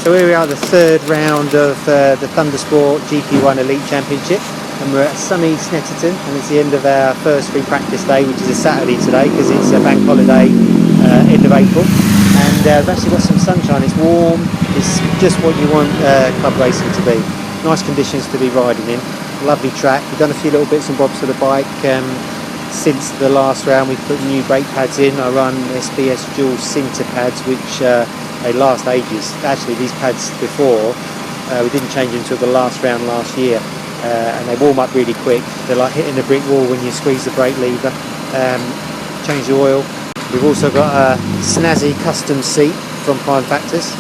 So here we are, the third round of the Thundersport GP1 Elite Championship, and we're at sunny Snetterton, and it's the end of our first free practice day, which is a Saturday today because it's a bank holiday, end of April, and we've actually got some sunshine. It's warm, it's just what you want club racing to be. Nice conditions to be riding in, lovely track. We've done a few little bits and bobs to the bike. Since the last round we've put new brake pads in. I run SBS dual sinter pads, which they last ages. Actually, these pads before we didn't change them until the last round last year, and they warm up really quick. They're like hitting a brick wall when you squeeze the brake lever. Change the oil. We've also got a snazzy custom seat from Prime Factors.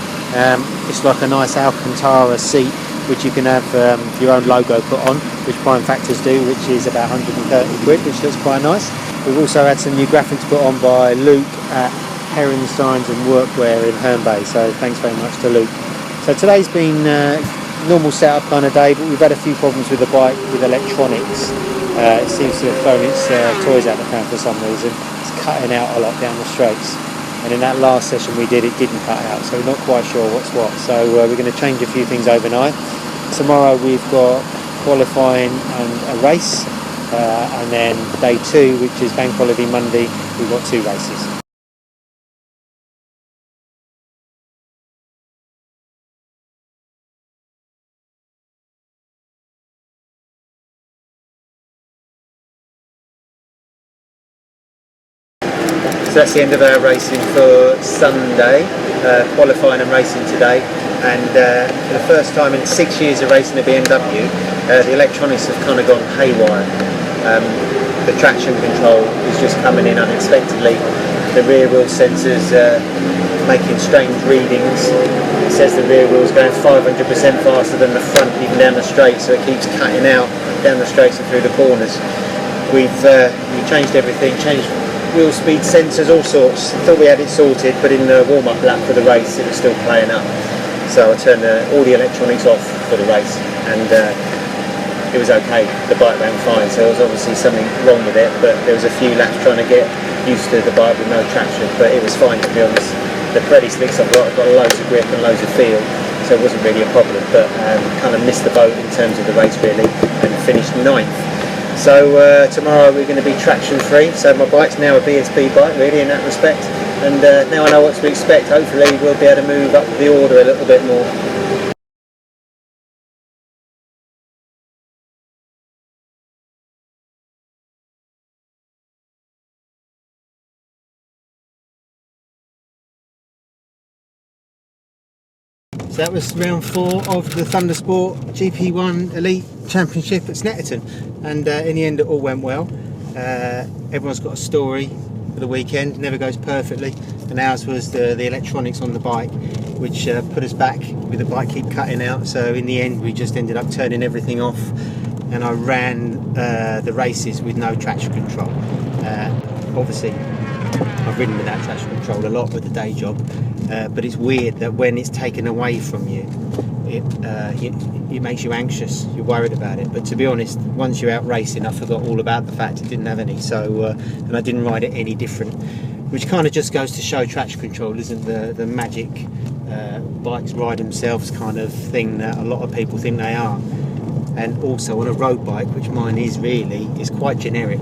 It's like a nice Alcantara seat which you can have your own logo put on, which Prime Factors do, which is about 130 quid, which looks quite nice. We've also had some new graphics put on by Luke at Heron Signs and Workwear in Herne Bay, so thanks very much to Luke. So today's been normal setup kind of day, but we've had a few problems with the bike with electronics. It seems to have thrown its toys out the pram for some reason. It's cutting out a lot down the straights. And in that last session we did, it didn't cut out, so we're not quite sure what's what. So we're going to change a few things overnight. Tomorrow we've got qualifying and a race, and then day 2, which is bank holiday Monday, we've got 2 races. So that's the end of our racing for Sunday, qualifying and racing today, and for the first time in 6 years of racing the BMW, the electronics have kind of gone haywire. The traction control is just coming in unexpectedly. The rear wheel sensors making strange readings. It says the rear wheel is going 500% faster than the front even down the straight, so it keeps cutting out down the straights and through the corners. We've changed everything, changed wheel speed sensors, all sorts. Thought we had it sorted, but in the warm-up lap for the race it was still playing up. So I turned all the electronics off for the race, and it was okay. The bike ran fine, so there was obviously something wrong with it, but there was a few laps trying to get used to the bike with no traction, but it was fine, to be honest. The Preddy slicks I've got loads of grip and loads of feel, so it wasn't really a problem, but kind of missed the boat in terms of the race really, and finished 9th. So tomorrow we're going to be traction free, so my bike's now a BSB bike really in that respect, and now I know what to expect. Hopefully we'll be able to move up the order a little bit more. So that was round 4 of the Thundersport GP1 Elite Championship at Snetterton, and in the end it all went well. Everyone's got a story for the weekend, never goes perfectly, and ours was the electronics on the bike, which put us back with the bike keep cutting out. So in the end we just ended up turning everything off, and I ran the races with no traction control. Obviously I've ridden without traction control a lot with the day job, but it's weird that when it's taken away from you, it makes you anxious, you're worried about it. But to be honest, once you're out racing, I forgot all about the fact it didn't have any, so and I didn't ride it any different, which kind of just goes to show traction control isn't the magic bikes ride themselves kind of thing that a lot of people think they are. And also on a road bike, which mine is really, is quite generic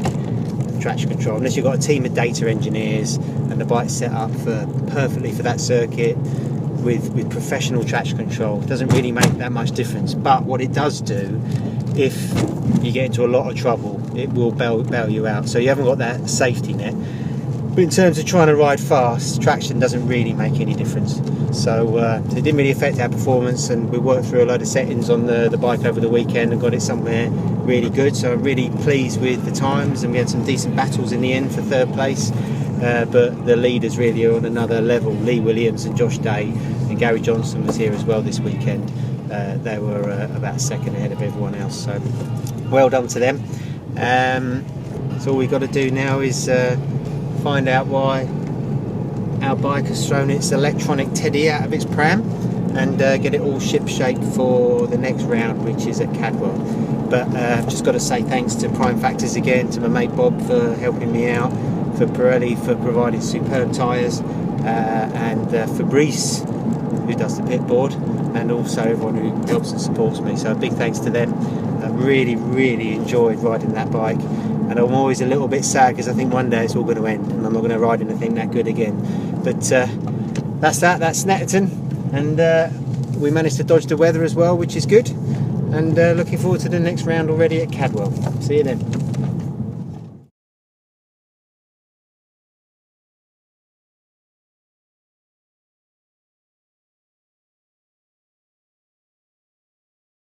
traction control, unless you've got a team of data engineers and the bike's set up perfectly for that circuit with professional traction control. It doesn't really make that much difference, but what it does do, if you get into a lot of trouble, it will bail you out, so you haven't got that safety net. But in terms of trying to ride fast, traction doesn't really make any difference, so it didn't really affect our performance, and we worked through a load of settings on the bike over the weekend and got it somewhere really good. So I'm really pleased with the times, and we had some decent battles in the end for 3rd place, but the leaders really are on another level. Lee Williams and Josh Day, and Gary Johnson was here as well this weekend. They were about 2nd ahead of everyone else, so well done to them. So all we've got to do now is find out why our bike has thrown its electronic teddy out of its pram, and get it all ship shape for the next round, which is at Cadwell. But I've just got to say thanks to Prime Factors again, to my mate Bob for helping me out, for Pirelli for providing superb tyres, and Fabrice who does the pit board, and also everyone who helps and supports me. So a big thanks to them. I really enjoyed riding that bike, and I'm always a little bit sad because I think one day it's all going to end and I'm not going to ride anything that good again. But that's Snetterton, and we managed to dodge the weather as well, which is good, and looking forward to the next round already at Cadwell. See you then.